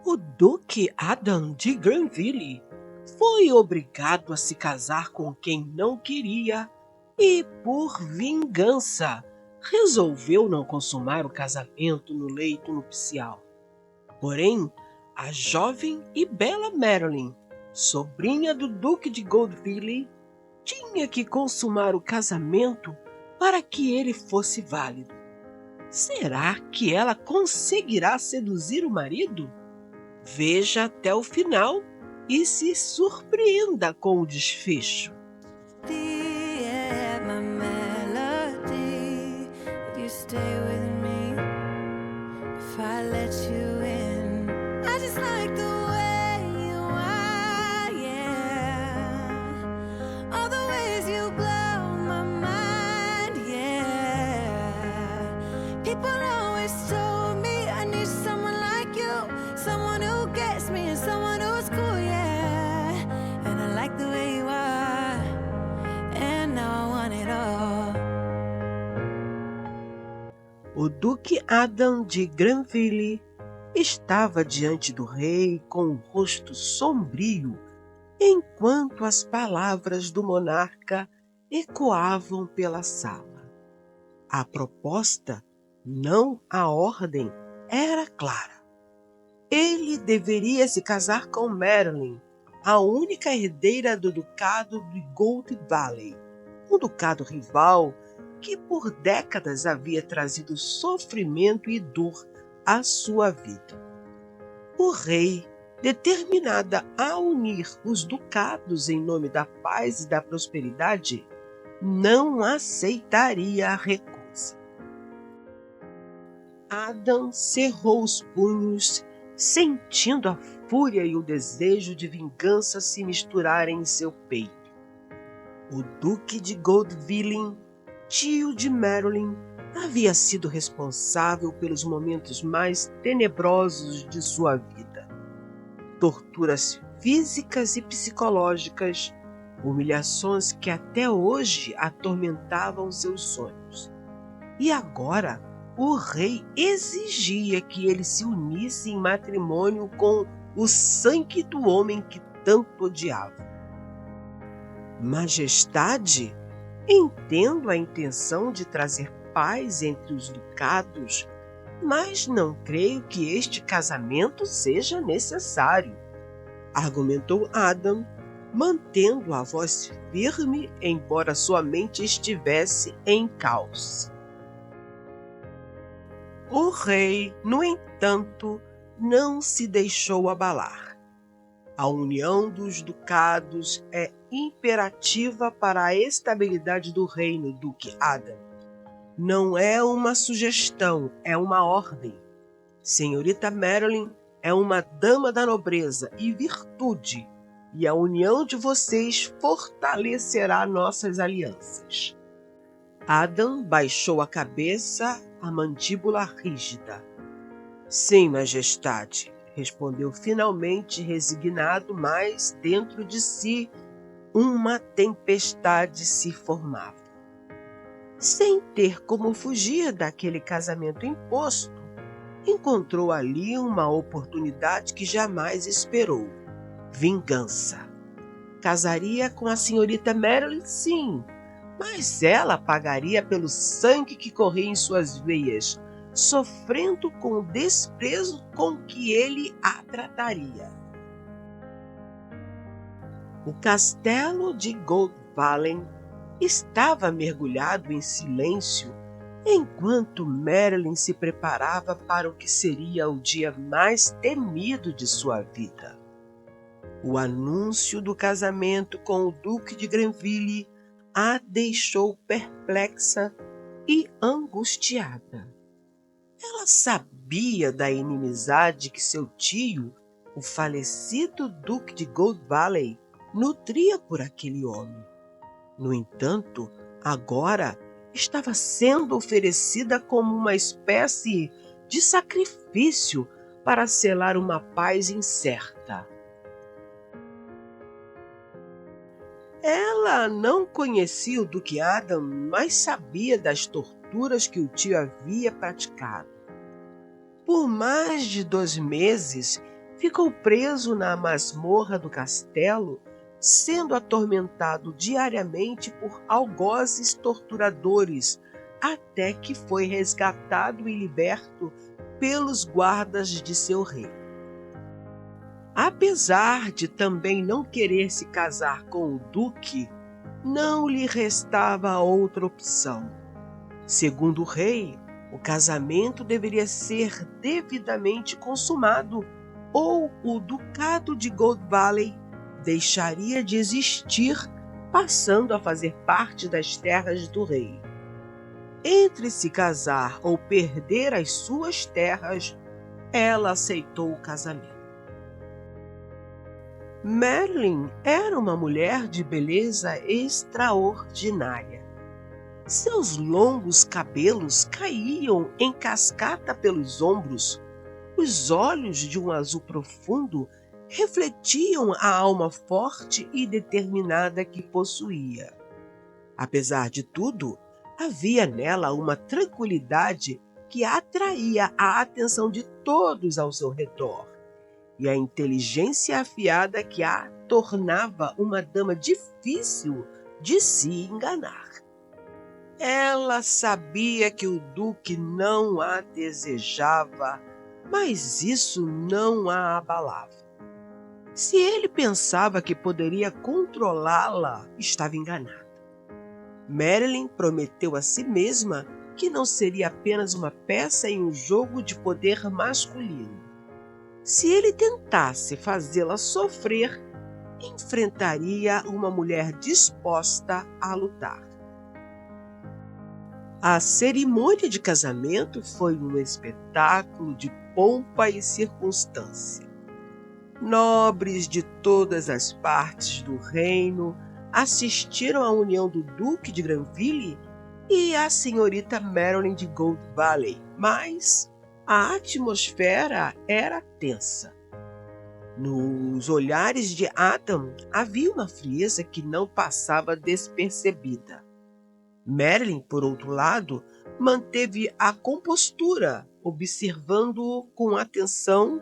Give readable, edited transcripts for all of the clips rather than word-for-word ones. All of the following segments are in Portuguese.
O Duque Adam de Granville foi obrigado a se casar com quem não queria e, por vingança, resolveu não consumar o casamento no leito nupcial. Porém, a jovem e bela Marilyn, sobrinha do Duque de Goldville, tinha que consumar o casamento para que ele fosse válido. Será que ela conseguirá seduzir o marido? Veja até o final e se surpreenda com o desfecho. My melody, you stay with me if I let you in. I just like the way you are, yeah. All the ways you blow my mind, yeah. People always told me I need someone like you, someone who gets me and someone who's cool, yeah. And I like the way you are, and now I want it all. O Duque Adam de Granville estava diante do rei com o rosto sombrio, enquanto as palavras do monarca ecoavam pela sala. A proposta, não a ordem, era clara. Ele deveria se casar com Marilyn, a única herdeira do Ducado de Gold Valley, um ducado rival que por décadas havia trazido sofrimento e dor à sua vida. O rei, determinada a unir os ducados em nome da paz e da prosperidade, não aceitaria a recusa. Adam cerrou os punhos, sentindo a fúria e o desejo de vingança se misturarem em seu peito. O Duque de Goldville, tio de Marilyn, havia sido responsável pelos momentos mais tenebrosos de sua vida. Torturas físicas e psicológicas, humilhações que até hoje atormentavam seus sonhos. E agora, o rei exigia que ele se unisse em matrimônio com o sangue do homem que tanto odiava. Majestade, entendo a intenção de trazer paz entre os ducados, mas não creio que este casamento seja necessário, argumentou Adam, mantendo a voz firme, embora sua mente estivesse em caos. O rei, no entanto, não se deixou abalar. A união dos ducados é imperativa para a estabilidade do reino, Duque Adam. Não é uma sugestão, é uma ordem. Senhorita Marilyn é uma dama da nobreza e virtude, e a união de vocês fortalecerá nossas alianças. Adam baixou a cabeça, a mandíbula rígida. Sim, majestade, respondeu finalmente resignado, mas dentro de si uma tempestade se formava. Sem ter como fugir daquele casamento imposto, encontrou ali uma oportunidade que jamais esperou: vingança. Casaria com a senhorita Marilyn, sim, mas ela pagaria pelo sangue que corria em suas veias, sofrendo com o desprezo com que ele a trataria. O castelo de Gold Valley estava mergulhado em silêncio enquanto Marilyn se preparava para o que seria o dia mais temido de sua vida. O anúncio do casamento com o Duque de Granville a deixou perplexa e angustiada. Ela sabia da inimizade que seu tio, o falecido Duque de Gold Valley, nutria por aquele homem. No entanto, agora estava sendo oferecida como uma espécie de sacrifício para selar uma paz incerta. Ela não conhecia o Duque Adam, mas sabia das torturas que o tio havia praticado. Por mais de 2 meses, ficou preso na masmorra do castelo, sendo atormentado diariamente por algozes torturadores, até que foi resgatado e liberto pelos guardas de seu rei. Apesar de também não querer se casar com o duque, não lhe restava outra opção. Segundo o rei, o casamento deveria ser devidamente consumado, ou o ducado de Gold Valley deixaria de existir, passando a fazer parte das terras do rei. Entre se casar ou perder as suas terras, ela aceitou o casamento. Marilyn era uma mulher de beleza extraordinária. Seus longos cabelos caíam em cascata pelos ombros. Os olhos de um azul profundo refletiam a alma forte e determinada que possuía. Apesar de tudo, havia nela uma tranquilidade que atraía a atenção de todos ao seu redor, e a inteligência afiada que a tornava uma dama difícil de se enganar. Ela sabia que o duque não a desejava, mas isso não a abalava. Se ele pensava que poderia controlá-la, estava enganado. Marilyn prometeu a si mesma que não seria apenas uma peça em um jogo de poder masculino. Se ele tentasse fazê-la sofrer, enfrentaria uma mulher disposta a lutar. A cerimônia de casamento foi um espetáculo de pompa e circunstância. Nobres de todas as partes do reino assistiram à união do Duque de Granville e a senhorita Marilyn de Gold Valley, mas a atmosfera era tensa. Nos olhares de Adam havia uma frieza que não passava despercebida. Marilyn, por outro lado, manteve a compostura, observando com atenção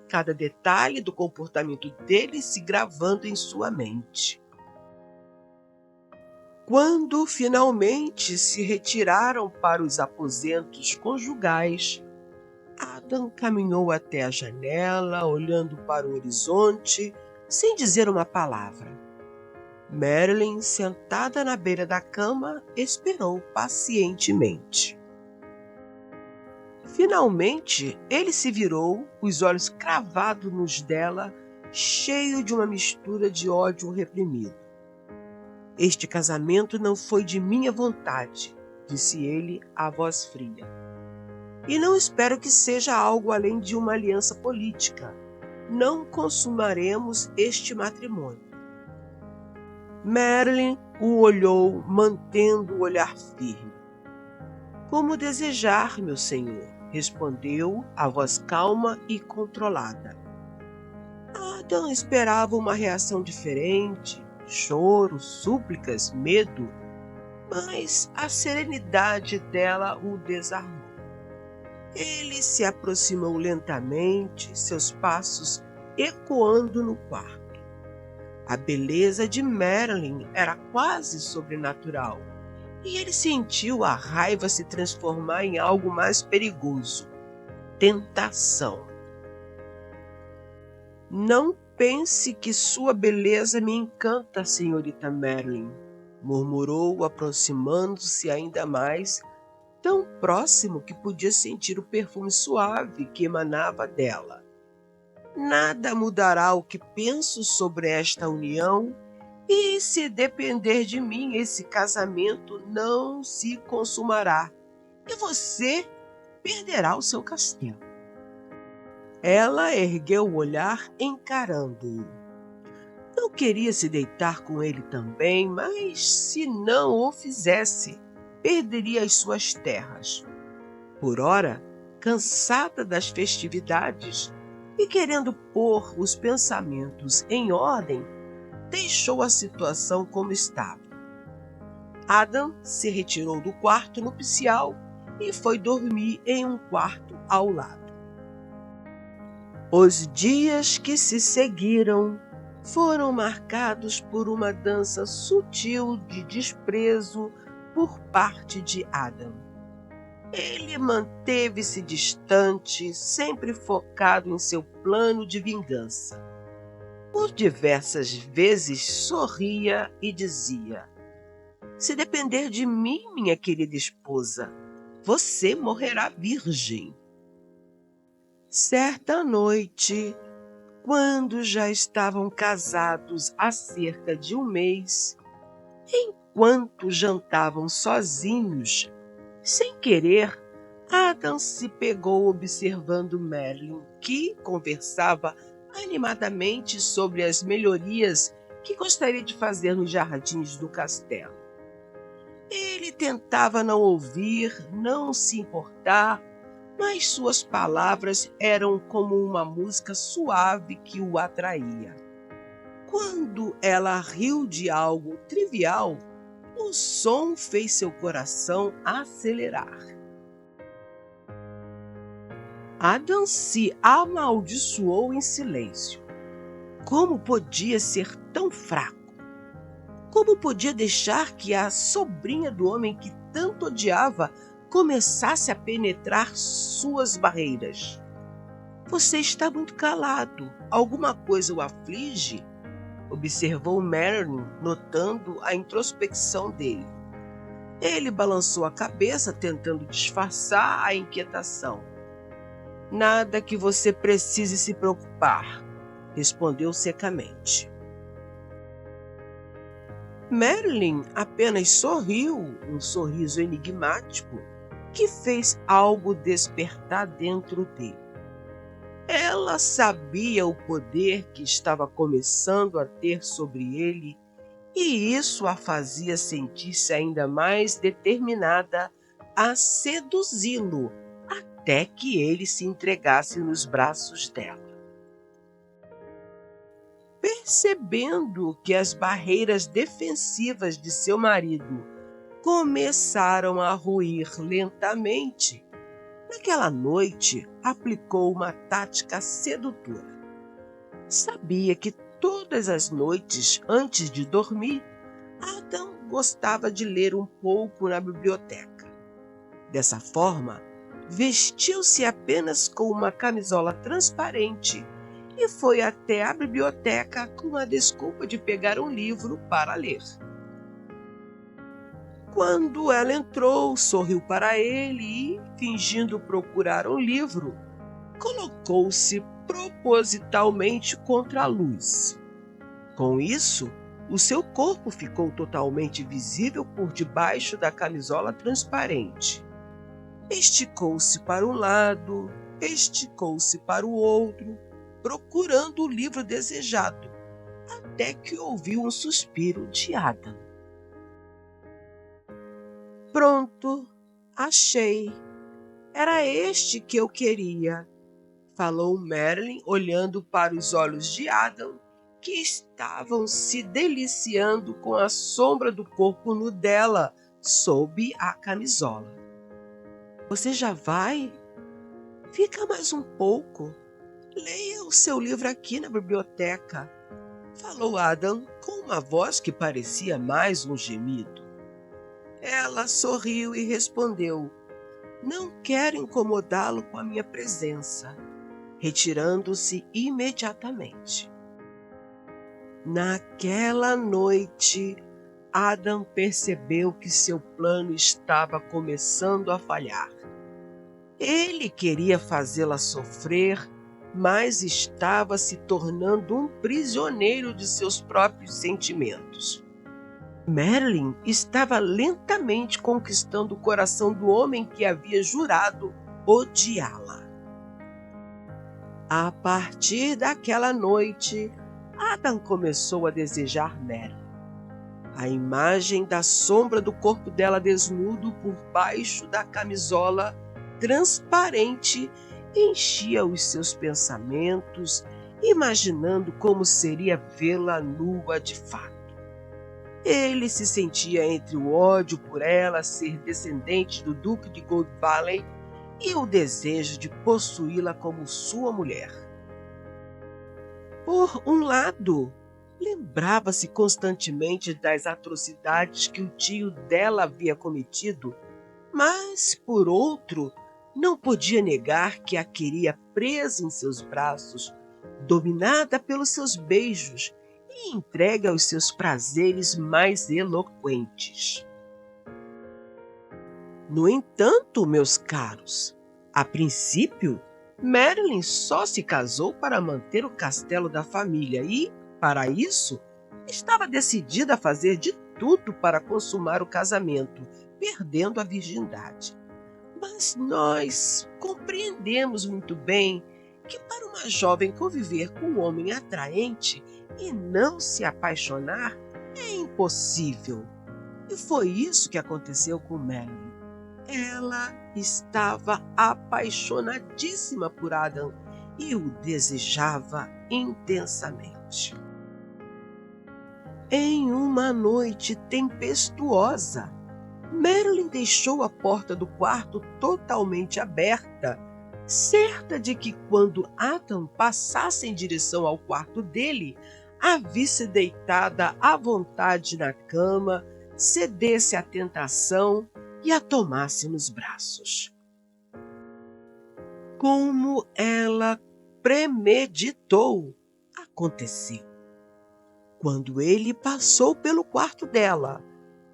cada detalhe do comportamento dele se gravando em sua mente. Quando finalmente se retiraram para os aposentos conjugais, Adam caminhou até a janela, olhando para o horizonte, sem dizer uma palavra. Marilyn, sentada na beira da cama, esperou pacientemente. Finalmente, ele se virou, os olhos cravados nos dela, cheio de uma mistura de ódio reprimido. Este casamento não foi de minha vontade, disse ele a voz fria. E não espero que seja algo além de uma aliança política. Não consumaremos este matrimônio. Marilyn o olhou, mantendo o olhar firme. Como desejar, meu senhor, respondeu a voz calma e controlada. Adam esperava uma reação diferente, choro, súplicas, medo, mas a serenidade dela o desarmou. Ele se aproximou lentamente, seus passos ecoando no quarto. A beleza de Marilyn era quase sobrenatural, e ele sentiu a raiva se transformar em algo mais perigoso: tentação. Não pense que sua beleza me encanta, senhorita Marilyn, murmurou, aproximando-se ainda mais, tão próximo que podia sentir o perfume suave que emanava dela. Nada mudará o que penso sobre esta união, e se depender de mim, esse casamento não se consumará, e você perderá o seu castelo. Ela ergueu o olhar encarando-o. Não queria se deitar com ele também, mas se não o fizesse, perderia as suas terras. Por ora, cansada das festividades e querendo pôr os pensamentos em ordem, deixou a situação como estava. Adam se retirou do quarto nupcial e foi dormir em um quarto ao lado. Os dias que se seguiram foram marcados por uma dança sutil de desprezo por parte de Adam. Ele manteve-se distante, sempre focado em seu plano de vingança. Por diversas vezes sorria e dizia: "Se depender de mim, minha querida esposa, você morrerá virgem." Certa noite, quando já estavam casados há cerca de um mês, enquanto jantavam sozinhos, sem querer, Adam se pegou observando Marilyn, que conversava animadamente sobre as melhorias que gostaria de fazer nos jardins do castelo. Ele tentava não ouvir, não se importar, mas suas palavras eram como uma música suave que o atraía. Quando ela riu de algo trivial, o som fez seu coração acelerar. Adam se amaldiçoou em silêncio. Como podia ser tão fraco? Como podia deixar que a sobrinha do homem que tanto odiava começasse a penetrar suas barreiras? "Você está muito calado. Alguma coisa o aflige?" observou Marilyn, notando a introspecção dele. Ele balançou a cabeça, tentando disfarçar a inquietação. "Nada que você precise se preocupar", respondeu secamente. Marilyn apenas sorriu, um sorriso enigmático que fez algo despertar dentro dele. Ela sabia o poder que estava começando a ter sobre ele, e isso a fazia sentir-se ainda mais determinada a seduzi-lo até que ele se entregasse nos braços dela. Percebendo que as barreiras defensivas de seu marido começaram a ruir lentamente, naquela noite aplicou uma tática sedutora. Sabia que todas as noites, antes de dormir, Adam gostava de ler um pouco na biblioteca. Dessa forma, vestiu-se apenas com uma camisola transparente e foi até a biblioteca com a desculpa de pegar um livro para ler. Quando ela entrou, sorriu para ele e, fingindo procurar um livro, colocou-se propositalmente contra a luz. Com isso, o seu corpo ficou totalmente visível por debaixo da camisola transparente. Esticou-se para um lado, esticou-se para o outro, procurando o livro desejado, até que ouviu um suspiro de Adam. "Pronto, achei. Era este que eu queria", falou Marilyn, olhando para os olhos de Adam, que estavam se deliciando com a sombra do corpo nu dela sob a camisola. "Você já vai? Fica mais um pouco. Leia o seu livro aqui na biblioteca", falou Adam com uma voz que parecia mais um gemido. Ela sorriu e respondeu: "Não quero incomodá-lo com a minha presença", retirando-se imediatamente. Naquela noite, Adam percebeu que seu plano estava começando a falhar. Ele queria fazê-la sofrer, mas estava se tornando um prisioneiro de seus próprios sentimentos. Marilyn estava lentamente conquistando o coração do homem que havia jurado odiá-la. A partir daquela noite, Adam começou a desejar Marilyn. A imagem da sombra do corpo dela desnudo por baixo da camisola transparente enchia os seus pensamentos, imaginando como seria vê-la nua de fato. Ele se sentia entre o ódio por ela ser descendente do Duque de Gold Valley e o desejo de possuí-la como sua mulher. Por um lado, lembrava-se constantemente das atrocidades que o tio dela havia cometido, mas, por outro, não podia negar que a queria presa em seus braços, dominada pelos seus beijos e entregue aos seus prazeres mais eloquentes. No entanto, meus caros, a princípio, Marilyn só se casou para manter o castelo da família e, para isso, estava decidida a fazer de tudo para consumar o casamento, perdendo a virgindade. Mas nós compreendemos muito bem que para uma jovem conviver com um homem atraente e não se apaixonar é impossível. E foi isso que aconteceu com Marilyn. Ela estava apaixonadíssima por Adam e o desejava intensamente. Em uma noite tempestuosa, Marilyn deixou a porta do quarto totalmente aberta, certa de que quando Adam passasse em direção ao quarto dele, a visse deitada à vontade na cama, cedesse à tentação e a tomasse nos braços. Como ela premeditou, aconteceu. Quando ele passou pelo quarto dela,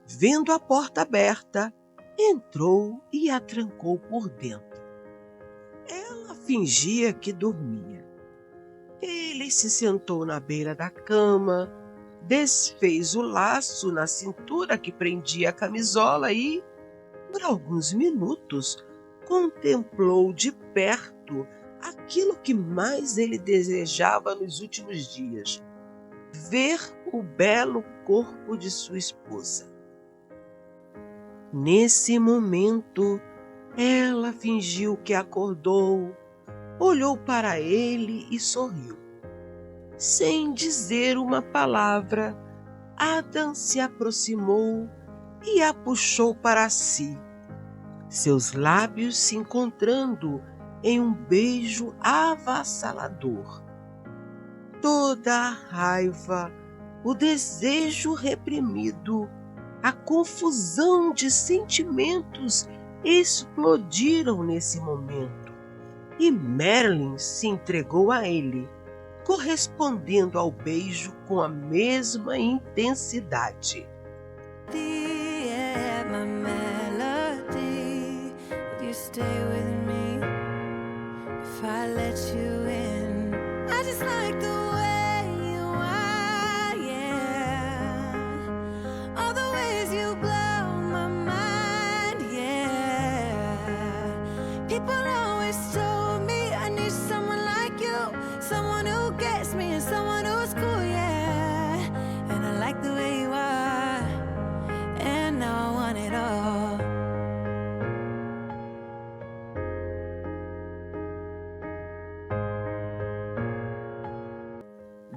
vendo a porta aberta, entrou e a trancou por dentro. Ela fingia que dormia. Ele se sentou na beira da cama, desfez o laço na cintura que prendia a camisola e, por alguns minutos, contemplou de perto aquilo que mais ele desejava nos últimos dias: ver o belo corpo de sua esposa. Nesse momento, ela fingiu que acordou, olhou para ele e sorriu. Sem dizer uma palavra, Adam se aproximou e a puxou para si, seus lábios se encontrando em um beijo avassalador. Toda a raiva, o desejo reprimido, a confusão de sentimentos explodiram nesse momento e Marilyn se entregou a ele, correspondendo ao beijo com a mesma intensidade. My melody, will you stay with me if I let you in? I just like the way you are, yeah. All the ways you blow my mind, yeah. People always told me I need someone like you, someone who gets me and someone who's cool, yeah. And I like the way you are, and now I want it all.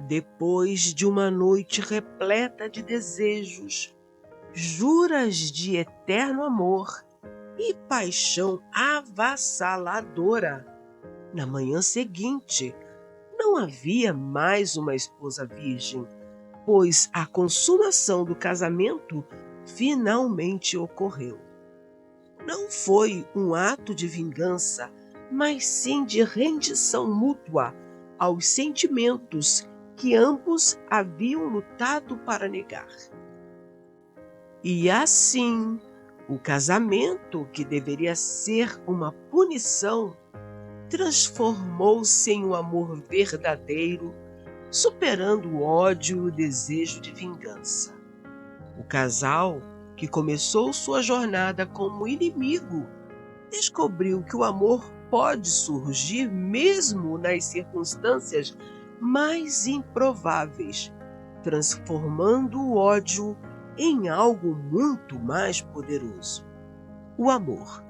Depois de uma noite repleta de desejos, juras de eterno amor e paixão avassaladora, na manhã seguinte, não havia mais uma esposa virgem, pois a consumação do casamento finalmente ocorreu. Não foi um ato de vingança, mas sim de rendição mútua aos sentimentos que ambos haviam lutado para negar. E assim, o casamento, que deveria ser uma punição, transformou-se em um amor verdadeiro, superando o ódio e o desejo de vingança. O casal, que começou sua jornada como inimigo, descobriu que o amor pode surgir mesmo nas circunstâncias mais improváveis, transformando o ódio em algo muito mais poderoso: o amor.